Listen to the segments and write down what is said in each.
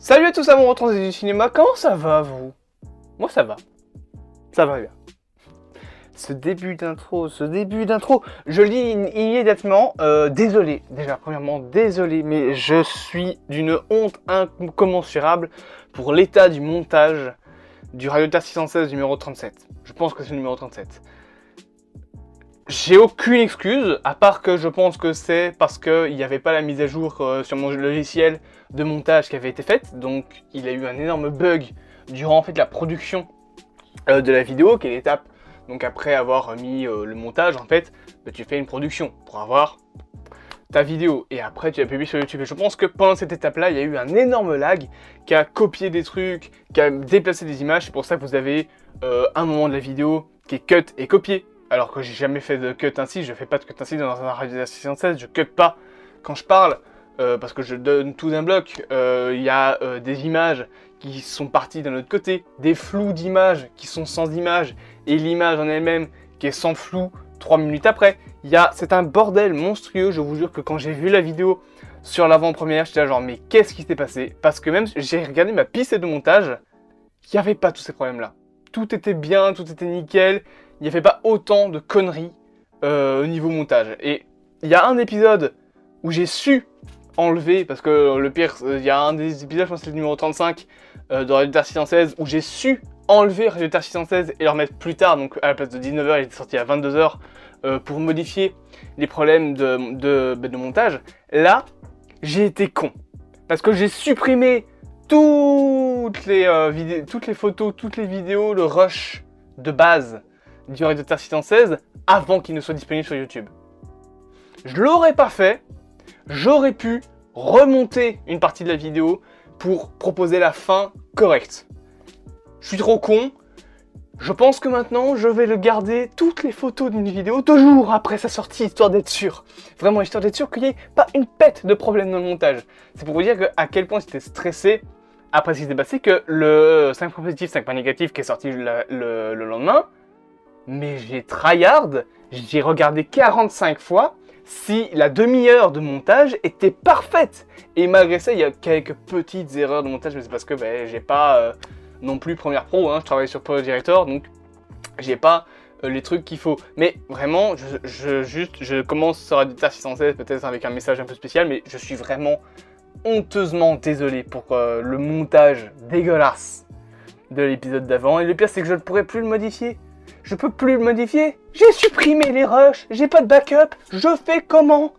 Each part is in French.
Salut à tous amoureux du cinéma, comment ça va vous? Moi ça va bien. Ce début d'intro, je le dis immédiatement, désolé, déjà premièrement désolé, mais je suis d'une honte incommensurable pour l'état du montage du Radioterre 616 numéro 37. Je pense que c'est le numéro 37. J'ai aucune excuse, à part que je pense que c'est parce qu'il n'y avait pas la mise à jour sur mon logiciel de montage qui avait été faite, donc il a eu un énorme bug durant en fait la production de la vidéo, qui est l'étape, donc après avoir mis le montage, en fait, bah, tu fais une production pour avoir ta vidéo, et après tu la publies sur YouTube. Et je pense que pendant cette étape-là, il y a eu un énorme lag qui a copié des trucs, qui a déplacé des images, c'est pour ça que vous avez un moment de la vidéo qui est cut et copié. Alors que j'ai jamais fait de cut ainsi, je fais pas de cut ainsi dans un Radioterre 616, je cut pas quand je parle, parce que je donne tout d'un bloc. Il y a des images qui sont parties d'un autre côté, des flous d'images qui sont sans images, et l'image en elle-même qui est sans flou 3 minutes après. C'est un bordel monstrueux, je vous jure que quand j'ai vu la vidéo sur l'avant-première, j'étais là genre mais qu'est-ce qui s'est passé? Parce que même j'ai regardé ma piste de montage, il n'y avait pas tous ces problèmes là. Tout était bien, tout était nickel. Il n'y avait pas autant de conneries au niveau montage. Et il y a un épisode où j'ai su enlever, parce que le pire, il y a un des épisodes, je pense que c'est le numéro 35 de Radioterre 616, où j'ai su enlever Radioterre 616 et le remettre plus tard, donc à la place de 19h, il était sorti à 22h, pour modifier les problèmes de montage. Là, j'ai été con, parce que j'ai supprimé toutes les photos, toutes les vidéos, le rush de base du Radioterre 616 avant qu'il ne soit disponible sur YouTube. Je l'aurais pas fait, j'aurais pu remonter une partie de la vidéo pour proposer la fin correcte. Je suis trop con, je pense que maintenant je vais le garder toutes les photos d'une vidéo 2 jours après sa sortie, histoire d'être sûr. Vraiment, histoire d'être sûr qu'il n'y ait pas une pète de problème dans le montage. C'est pour vous dire à quel point j'étais stressé après ce qui s'est passé, que le 5 points positifs, 5 points négatifs qui est sorti le lendemain, mais j'ai tryhard, j'ai regardé 45 fois si la demi-heure de montage était parfaite. Et malgré ça, il y a quelques petites erreurs de montage, mais c'est parce que j'ai pas non plus Premiere Pro, hein, je travaille sur Pro Director, donc j'ai pas les trucs qu'il faut. Mais vraiment, je commence sur Radioterre 616 peut-être avec un message un peu spécial, mais je suis vraiment honteusement désolé pour le montage dégueulasse de l'épisode d'avant. Et le pire, c'est que je ne pourrais plus le modifier. Je peux plus le modifier. J'ai supprimé les rushs. J'ai pas de backup. Je fais comment?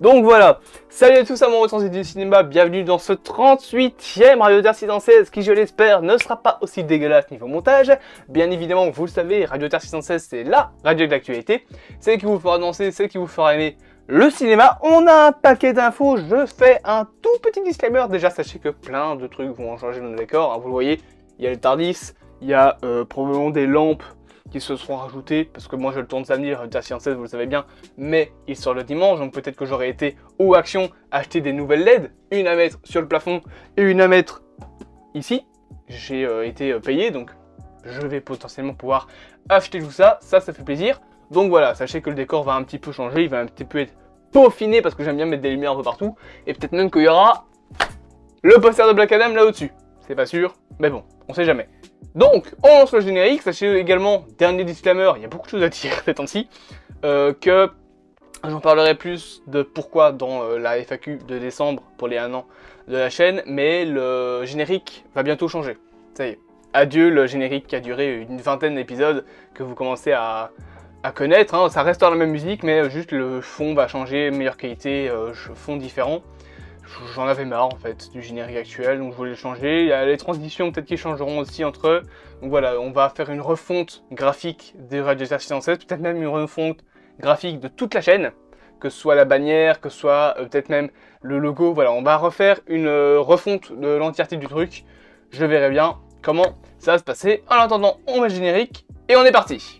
Donc voilà. Salut à tous amoureux du cinéma. Bienvenue dans ce 38e Radioterre 616 qui, je l'espère, ne sera pas aussi dégueulasse niveau montage. Bien évidemment, vous le savez, Radioterre 616, c'est la radio de l'actualité. C'est qui vous fera danser, c'est qui vous fera aimer le cinéma. On a un paquet d'infos. Je fais un tout petit disclaimer. Déjà, sachez que plein de trucs vont changer dans le décor. Hein, vous le voyez, il y a le Tardis, il y a probablement des lampes qui se seront rajoutés, parce que moi je le tourne samedi, Radioterre 616, vous le savez bien, mais il sort le dimanche, donc peut-être que j'aurais été au Action acheter des nouvelles LED, une à mettre sur le plafond et une à mettre ici. J'ai été payé, donc je vais potentiellement pouvoir acheter tout ça, ça fait plaisir. Donc voilà, sachez que le décor va un petit peu changer, il va un petit peu être peaufiné, parce que j'aime bien mettre des lumières un peu partout, et peut-être même qu'il y aura le poster de Black Adam là au-dessus. C'est pas sûr, mais bon, on sait jamais. Donc, on lance le générique. Sachez également, dernier disclaimer, il y a beaucoup de choses à dire ces temps-ci, que j'en parlerai plus de pourquoi dans la FAQ de décembre pour les 1 an de la chaîne, mais le générique va bientôt changer. Ça y est, adieu le générique qui a duré une vingtaine d'épisodes que vous commencez à connaître, hein. Ça reste dans la même musique, mais juste le fond va changer, meilleure qualité, fond différent. J'en avais marre en fait du générique actuel, donc je voulais le changer. Il y a les transitions peut-être qui changeront aussi entre eux. Donc voilà, on va faire une refonte graphique des Radioterre 616, peut-être même une refonte graphique de toute la chaîne, que ce soit la bannière, que ce soit peut-être même le logo. Voilà, on va refaire une refonte de l'entièreté du truc. Je verrai bien comment ça va se passer. En attendant, on met le générique et on est parti.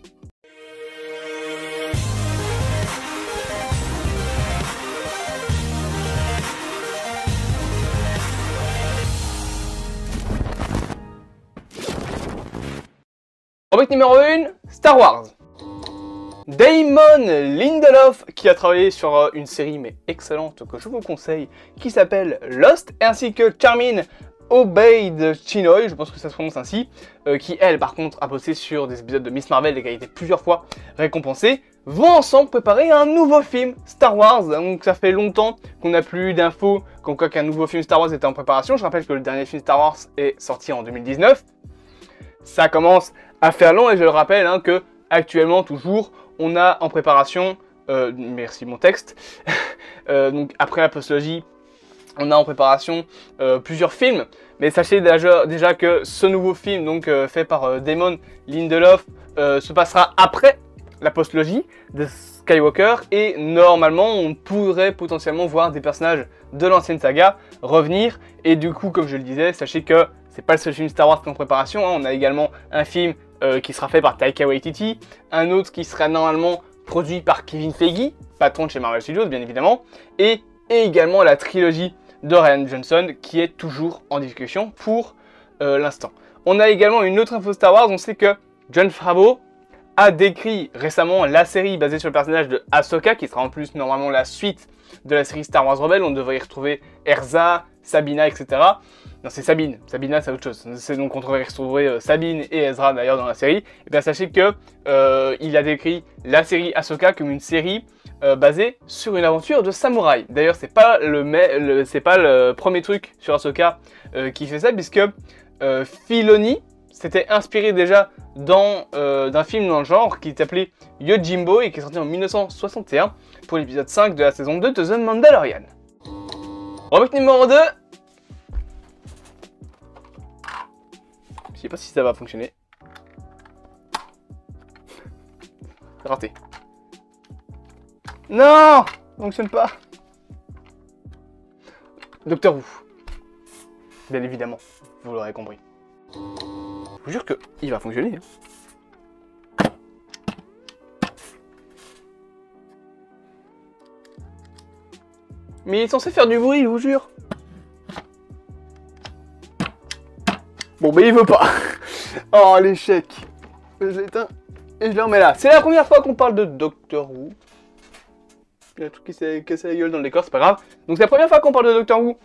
Rubrique numéro 1, Star Wars. Damon Lindelof, qui a travaillé sur une série mais excellente que je vous conseille, qui s'appelle Lost, ainsi que Charmin Obeid Chinoy, je pense que ça se prononce ainsi, qui elle par contre a bossé sur des épisodes de Miss Marvel et qui a été plusieurs fois récompensée, vont ensemble préparer un nouveau film Star Wars. Donc ça fait longtemps qu'on n'a plus d'infos comme quoi qu'un nouveau film Star Wars était en préparation. Je rappelle que le dernier film Star Wars est sorti en 2019. Ça commence à faire long et je le rappelle hein, que actuellement toujours on a en préparation, merci mon texte, donc après la postlogie, on a en préparation plusieurs films, mais sachez déjà que ce nouveau film, donc fait par Damon Lindelof, se passera après la postlogie de Skywalker et normalement on pourrait potentiellement voir des personnages de l'ancienne saga revenir. Et du coup, comme je le disais, sachez que c'est pas le seul film Star Wars qui est en préparation, hein. On a également un film qui sera fait par Taika Waititi, un autre qui sera normalement produit par Kevin Feige, patron de chez Marvel Studios bien évidemment, et également la trilogie de Rian Johnson qui est toujours en discussion pour l'instant. On a également une autre info Star Wars, on sait que Jon Favreau a décrit récemment la série basée sur le personnage de Ahsoka, qui sera en plus normalement la suite de la série Star Wars Rebels. On devrait y retrouver Erza, Sabina, etc. Non, c'est Sabine. Sabina, c'est autre chose. Donc on devrait y retrouver Sabine et Ezra d'ailleurs dans la série. Et bien sachez que il a décrit la série Ahsoka comme une série basée sur une aventure de samouraï. D'ailleurs, c'est pas le premier truc sur Ahsoka qui fait ça, puisque Filoni s'était inspiré déjà d'un film dans le genre qui s'appelait Yojimbo et qui est sorti en 1961 pour l'épisode 5 de la saison 2 de The Mandalorian. Rubrique numéro 2. Je sais pas si ça va fonctionner. Raté. Non, ça fonctionne pas. Docteur Who. Bien évidemment, vous l'aurez compris. Je vous jure que il va fonctionner. Hein. Mais il est censé faire du bruit, je vous jure. Bon, mais il veut pas. Oh, l'échec. Je l'éteins et je le remets là. C'est la première fois qu'on parle de Doctor Who. Il y a un truc qui s'est cassé la gueule dans le décor, c'est pas grave. Donc c'est la première fois qu'on parle de Doctor Who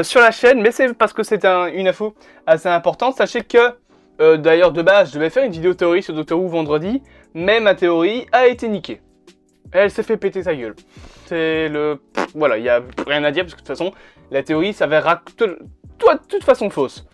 sur la chaîne, mais c'est parce que c'est une info assez importante. Sachez que, d'ailleurs de base, je devais faire une vidéo théorie sur Doctor Who vendredi, mais ma théorie a été niquée. Elle s'est fait péter sa gueule. C'est le... Voilà, il n'y a rien à dire, parce que de toute façon, la théorie s'avérera de toute façon fausse.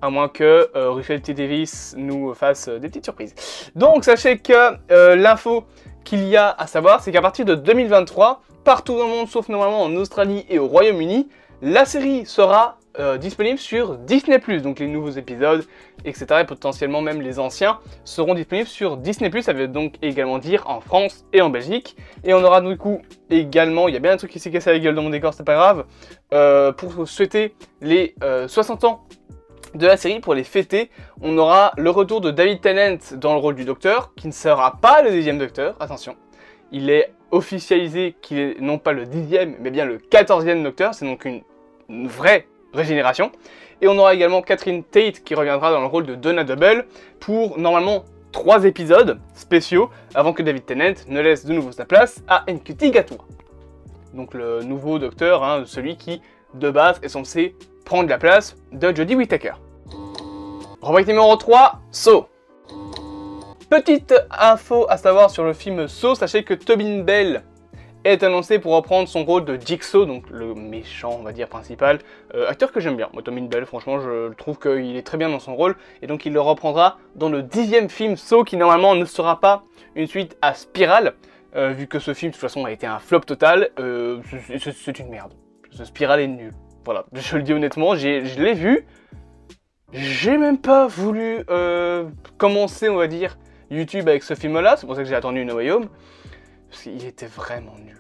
À moins que Russell T. Davies nous fasse des petites surprises. Donc sachez que l'info qu'il y a à savoir, c'est qu'à partir de 2023, partout dans le monde, sauf normalement en Australie et au Royaume-Uni, la série sera disponible sur Disney+. Donc les nouveaux épisodes, etc. et potentiellement même les anciens seront disponibles sur Disney+. Ça veut donc également dire en France et en Belgique. Et on aura du coup également, il y a bien un truc qui s'est cassé la gueule dans mon décor, c'est pas grave, pour souhaiter les 60 ans de la série, pour les fêter, on aura le retour de David Tennant dans le rôle du Docteur, qui ne sera pas le 10e Docteur, attention. Il est officialisé qu'il est non pas le 10e, mais bien le 14e Docteur, c'est donc une vraie régénération. Et on aura également Catherine Tate qui reviendra dans le rôle de Donna Double pour normalement 3 épisodes spéciaux, avant que David Tennant ne laisse de nouveau sa place à Ncuti Gatwa. Donc le nouveau Docteur, hein, celui qui, de base, est censé prendre la place de Jodie Whittaker. Rubrique numéro 3, Saw. Petite info à savoir sur le film Saw, sachez que Tobin Bell est annoncé pour reprendre son rôle de Jigsaw, donc le méchant, on va dire, principal. Acteur que j'aime bien, moi Tobin Bell, franchement, je trouve qu'il est très bien dans son rôle, et donc il le reprendra dans le 10e film Saw, qui normalement ne sera pas une suite à Spiral, vu que ce film, de toute façon, a été un flop total, c'est une merde. Ce Spiral est nul. Voilà, je le dis honnêtement, je l'ai vu, j'ai même pas voulu commencer, on va dire, YouTube avec ce film-là, c'est pour ça que j'ai attendu No Way Home, parce qu'il était vraiment nul.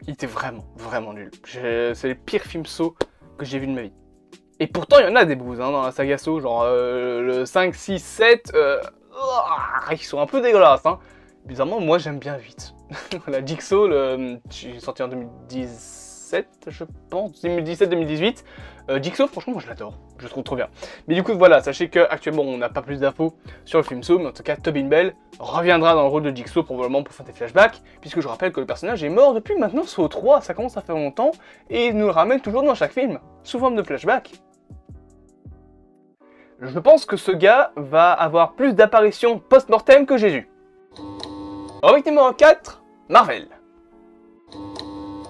Il était vraiment, vraiment nul. C'est le pire film Saw que j'ai vu de ma vie. Et pourtant, il y en a des bouses hein, dans la saga Saw, genre le 5, 6, 7, ils sont un peu dégueulasses. Hein. Bizarrement, moi j'aime bien 8. La Jigsaw, j'ai sorti en 2017, je pense, 2017-2018. Jigsaw, franchement, moi je l'adore, je le trouve trop bien. Mais du coup, voilà, sachez qu'actuellement, on n'a pas plus d'infos sur le film Saw, mais en tout cas, Tobin Bell reviendra dans le rôle de Jigsaw, probablement pour faire des flashbacks, puisque je rappelle que le personnage est mort depuis maintenant Saw 3, ça commence à faire longtemps, et il nous le ramène toujours dans chaque film, sous forme de flashback. je pense que ce gars va avoir plus d'apparitions post-mortem que Jésus. Rubrique numéro 4, Marvel.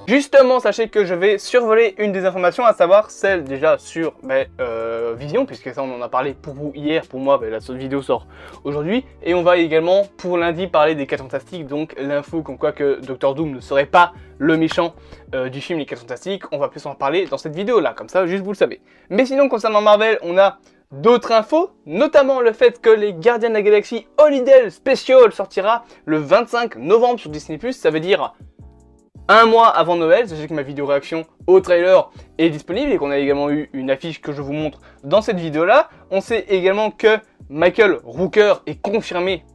Justement, sachez que je vais survoler une des informations, à savoir celle déjà sur Vision, puisque ça on en a parlé pour vous hier, pour moi la vidéo sort aujourd'hui. Et on va également pour lundi parler des 4 Fantastiques, donc l'info comme quoi que Doctor Doom ne serait pas le méchant du film Les 4 Fantastiques. On va plus en parler dans cette vidéo là, comme ça juste vous le savez. Mais sinon concernant Marvel, on a d'autres infos, notamment le fait que les Gardiens de la Galaxie Holiday Special sortira le 25 novembre sur Disney+, ça veut dire un mois avant Noël. Sachez que ma vidéo réaction au trailer est disponible et qu'on a également eu une affiche que je vous montre dans cette vidéo là. On sait également que Michael Rooker est confirmé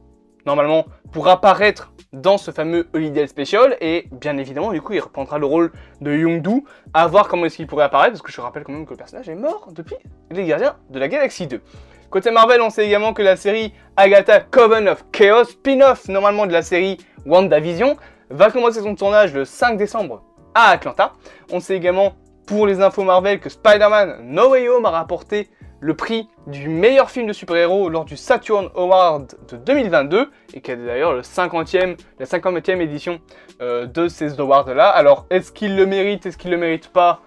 normalement pour apparaître dans ce fameux Holiday Special et bien évidemment du coup il reprendra le rôle de Yondu, à voir comment est-ce qu'il pourrait apparaître parce que je rappelle quand même que le personnage est mort depuis les Gardiens de la Galaxie 2. Côté Marvel, on sait également que la série Agatha Coven of Chaos, spin-off normalement de la série WandaVision, va commencer son tournage le 5 décembre à Atlanta. On sait également pour les infos Marvel que Spider-Man No Way Home a rapporté le prix du meilleur film de super-héros lors du Saturn Award de 2022 et qui est d'ailleurs la 50e édition de ces awards-là. Alors, est-ce qu'il le mérite, est-ce qu'il le mérite pas?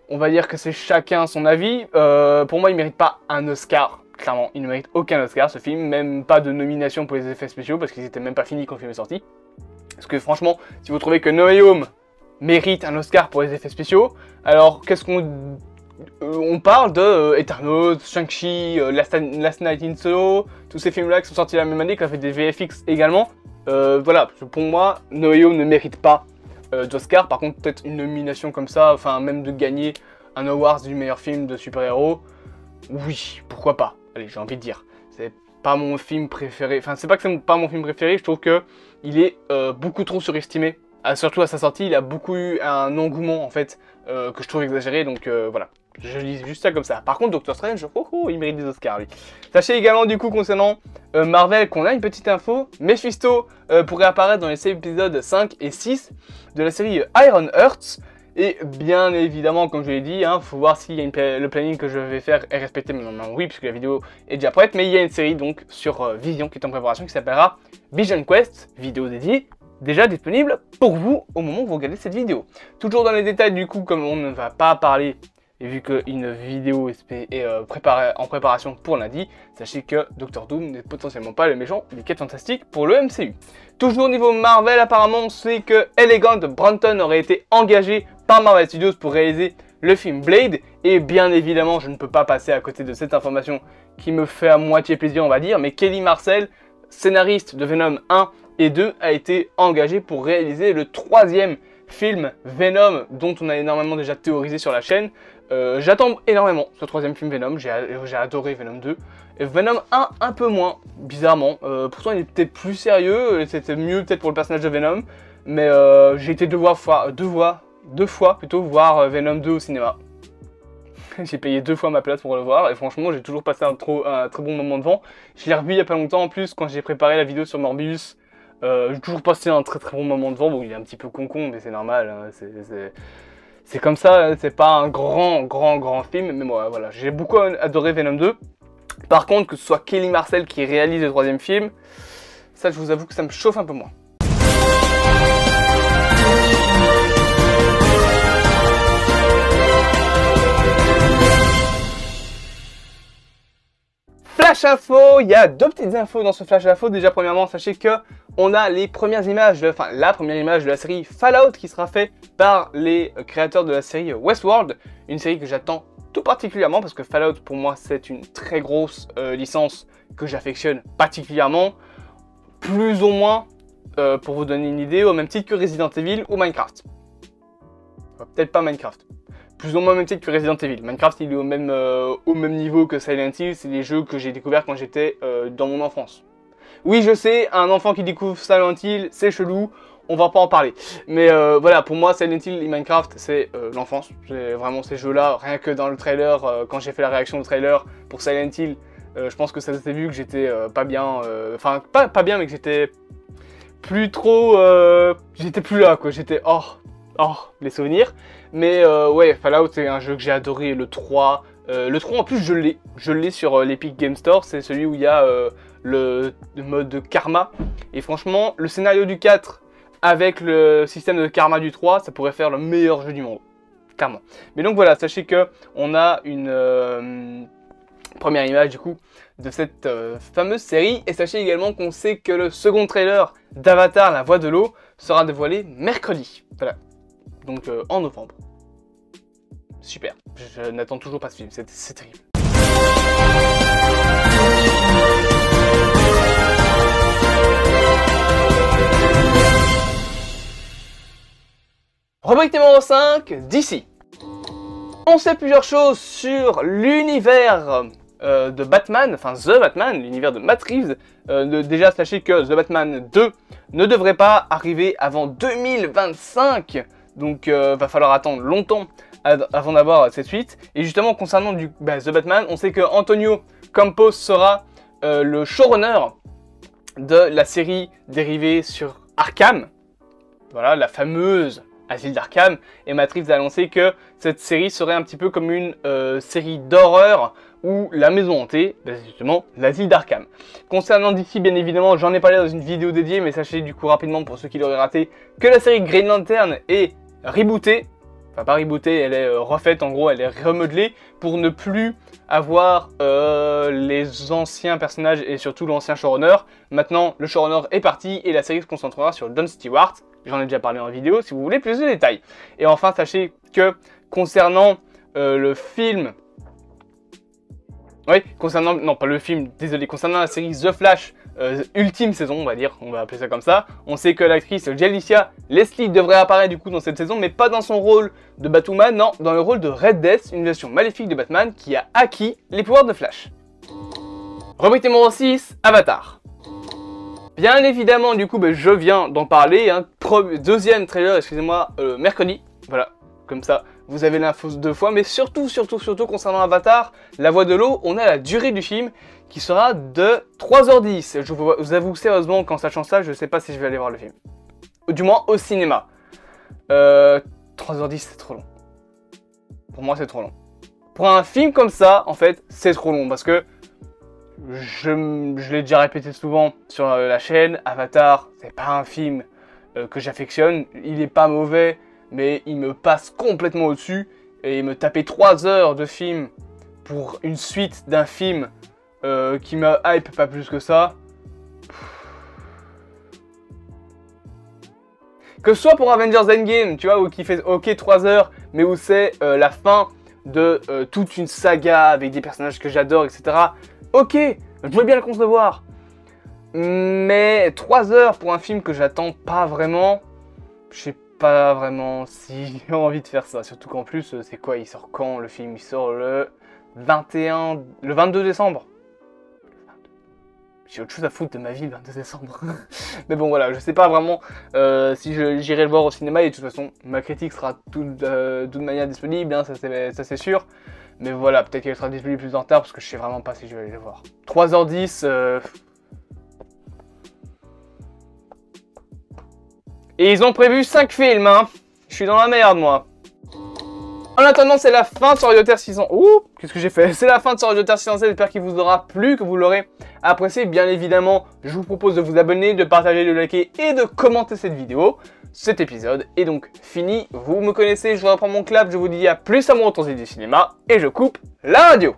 On va dire que c'est chacun son avis. Pour moi, il ne mérite pas un Oscar. Clairement, il ne mérite aucun Oscar, ce film. Même pas de nomination pour les effets spéciaux parce qu'ils n'étaient même pas finis quand le film est sorti. Parce que franchement, si vous trouvez que No Way Home mérite un Oscar pour les effets spéciaux, alors qu'est-ce qu'on... on parle de Eternals, Shang-Chi, Last Night in Soho, tous ces films-là qui sont sortis la même année, qui ont fait des VFX également. Voilà, pour moi, No Way Home ne mérite pas d'Oscar. Par contre, peut-être une nomination comme ça, enfin même de gagner un award du meilleur film de super-héros, oui, pourquoi pas. Allez, j'ai envie de dire, c'est pas mon film préféré, enfin c'est pas que c'est pas mon film préféré, je trouve que il est beaucoup trop surestimé. Surtout à sa sortie, il a beaucoup eu un engouement en fait que je trouve exagéré, donc voilà. Je lis juste ça comme ça. Par contre, Doctor Strange, il mérite des Oscars, lui. Sachez également, du coup, concernant Marvel, qu'on a une petite info. Mephisto pourrait apparaître dans les épisodes 5 et 6 de la série Iron Hearts. Et bien évidemment, comme je l'ai dit, faut voir si le planning que je vais faire est respecté. Mais normalement, oui, puisque la vidéo est déjà prête. Mais il y a une série donc sur Vision qui est en préparation, qui s'appellera Vision Quest, vidéo dédiée, déjà disponible pour vous au moment où vous regardez cette vidéo. Toujours dans les détails, du coup, comme on ne va pas parler... Et vu qu'une vidéo est en préparation pour lundi, sachez que Doctor Doom n'est potentiellement pas le méchant des 4 Fantastiques pour le MCU. Toujours au niveau Marvel, apparemment, on sait que Elegant Bronton aurait été engagé par Marvel Studios pour réaliser le film Blade. Et bien évidemment, je ne peux pas passer à côté de cette information qui me fait à moitié plaisir, on va dire. Mais Kelly Marcel, scénariste de Venom 1 et 2, a été engagé pour réaliser le 3e film Venom, dont on a énormément déjà théorisé sur la chaîne. J'attends énormément ce 3e film Venom, j'ai adoré Venom 2. Et Venom 1 un peu moins, bizarrement. Pourtant il était plus sérieux, c'était mieux peut-être pour le personnage de Venom. Mais j'ai été deux fois plutôt voir Venom 2 au cinéma. J'ai payé 2 fois ma place pour le voir et franchement j'ai toujours passé un très bon moment devant. Je l'ai revu il y a pas longtemps en plus quand j'ai préparé la vidéo sur Morbius. J'ai toujours passé un très bon moment devant. Bon, il est un petit peu con mais c'est normal, hein, c'est comme ça, c'est pas un grand film, mais moi voilà, j'ai beaucoup adoré Venom 2. Par contre, que ce soit Kelly Marcel qui réalise le 3e film, ça je vous avoue que ça me chauffe un peu moins. Flash Info, il y a 2 petites infos dans ce Flash Info. Déjà premièrement, sachez que on a les premières images, la première image de la série Fallout qui sera faite par les créateurs de la série Westworld. Une série que j'attends tout particulièrement parce que Fallout pour moi c'est une très grosse licence que j'affectionne particulièrement. Plus ou moins, pour vous donner une idée, au même titre que Resident Evil ou Minecraft. Peut-être pas Minecraft. Plus ou moins au même titre que Resident Evil. Minecraft il est au même niveau que Silent Hill, c'est les jeux que j'ai découverts quand j'étais dans mon enfance. Oui je sais, un enfant qui découvre Silent Hill, c'est chelou, on va pas en parler. Mais voilà, pour moi Silent Hill et Minecraft c'est l'enfance, c'est vraiment ces jeux là, rien que dans le trailer, quand j'ai fait la réaction au trailer pour Silent Hill, je pense que ça s'était vu que j'étais pas bien, enfin pas bien mais que j'étais plus trop, j'étais plus là quoi, j'étais les souvenirs. Mais ouais, Fallout c'est un jeu que j'ai adoré, le 3, Le 3 en plus je l'ai sur l'Epic Game Store, c'est celui où il y a le mode karma. Et franchement, le scénario du 4 avec le système de karma du 3, ça pourrait faire le meilleur jeu du monde. Clairement. Mais donc voilà, sachez que on a une première image du coup de cette fameuse série. Et sachez également qu'on sait que le second trailer d'Avatar, la voix de l'eau, sera dévoilé mercredi. Voilà. Donc en novembre. Super. Je n'attends toujours pas ce film, c'est terrible. Rubrique numéro 5, DC. On sait plusieurs choses sur l'univers de Batman, enfin The Batman, l'univers de Matt Reeves. Déjà, sachez que The Batman 2 ne devrait pas arriver avant 2025. Donc, va falloir attendre longtemps avant d'avoir cette suite. Et justement, concernant The Batman, on sait que Antonio Campos sera le showrunner de la série dérivée sur Arkham. Voilà, la fameuse Asile d'Arkham. Et Matt Reeves a annoncé que cette série serait un petit peu comme une série d'horreur ou la maison hantée, justement l'Asile d'Arkham. Concernant DC, bien évidemment, j'en ai parlé dans une vidéo dédiée, mais sachez du coup rapidement pour ceux qui l'auraient raté que la série Green Lantern est rebootée. Enfin pas rebootée, elle est refaite, en gros elle est remodelée pour ne plus avoir les anciens personnages et surtout l'ancien showrunner. Maintenant le showrunner est parti et la série se concentrera sur Jon Stewart. J'en ai déjà parlé en vidéo si vous voulez plus de détails. Et enfin sachez que concernant le film... Oui, concernant... Non pas le film, désolé. Concernant la série The Flash, ultime saison on va dire, on va appeler ça comme ça. On sait que l'actrice Jalicia Leslie devrait apparaître du coup dans cette saison, mais pas dans son rôle de Batwoman, non, dans le rôle de Red Death, une version maléfique de Batman qui a acquis les pouvoirs de Flash. Rubrique numéro 6, Avatar. Bien évidemment, du coup, je viens d'en parler, hein, deuxième trailer, excusez-moi, mercredi, voilà, comme ça, vous avez l'info 2 fois, mais surtout, concernant Avatar, la voix de l'eau, on a la durée du film, qui sera de 3h10. Je vous avoue sérieusement qu'en sachant ça, je ne sais pas si je vais aller voir le film. Ou du moins au cinéma. 3h10, c'est trop long. Pour moi, c'est trop long. Pour un film comme ça, en fait, c'est trop long. Parce que je l'ai déjà répété souvent sur la chaîne, Avatar, c'est pas un film que j'affectionne. Il est pas mauvais, mais il me passe complètement au-dessus. Et me taper 3 heures de film pour une suite d'un film qui me hype pas plus que ça. Que ce soit pour Avengers Endgame, tu vois, où qui fait ok 3 heures, mais où c'est la fin de toute une saga avec des personnages que j'adore, etc. Ok, je veux bien le concevoir. Mais 3 heures pour un film que j'attends pas vraiment, je sais pas vraiment si j'ai envie de faire ça. Surtout qu'en plus, c'est quoi, il sort quand le film? Il sort le 22 décembre. J'ai autre chose à foutre de ma vie le 22 décembre. Mais bon voilà, je sais pas vraiment si j'irai le voir au cinéma. Et de toute façon, ma critique sera de toute manière disponible, hein, ça c'est sûr. Mais voilà, peut-être qu'elle sera disponible plus en retard parce que je sais vraiment pas si je vais aller le voir. 3h10. Et ils ont prévu 5 films, hein. Je suis dans la merde, moi. En attendant, c'est la fin de ce Radioterre 600. Ouh, qu'est-ce que j'ai fait? C'est la fin de ce Radioterre 607. J'espère qu'il vous aura plu, que vous l'aurez apprécié. Bien évidemment, je vous propose de vous abonner, de partager, de liker et de commenter cette vidéo. Cet épisode est donc fini. Vous me connaissez, je reprends mon clap. Je vous dis à plus à mon retour du cinéma et je coupe la radio.